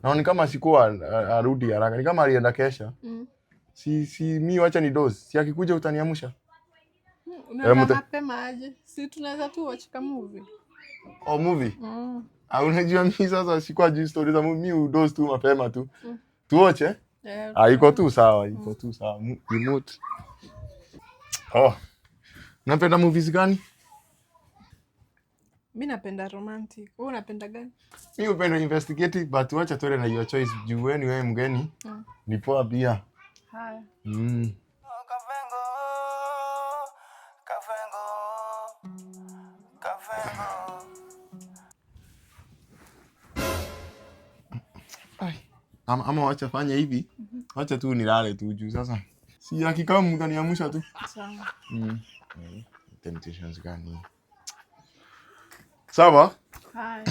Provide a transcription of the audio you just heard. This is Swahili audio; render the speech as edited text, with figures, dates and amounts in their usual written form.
Na ni kama sikuwa arudi haraka. Ni kama alienda kesha. Si mimi wacha ni doze. Si akikuja utaniamsha. Unataka mapema aje? Si tunaweza tu watch kama movie. Oh, movie? Unajua mimi sasa sikuwa juu story za movie. Mimi doze tu mapema tu. Tuoche? Iko tu sawa, iko tu sawa. Remote. Oh. Unapenda movies gani? Mimi napenda romantic. Wewe unapenda gani? Mimi upenda investigative, but wacha tuende na your choice. Juu wewe mgeni. Ni poa pia. Haya. Ama wacha fanya hivi. Wacha tu nilale tu juu sasa. Si hakika mtaniamsha tu. Sawa. Temptations gani? Sawa? Haya.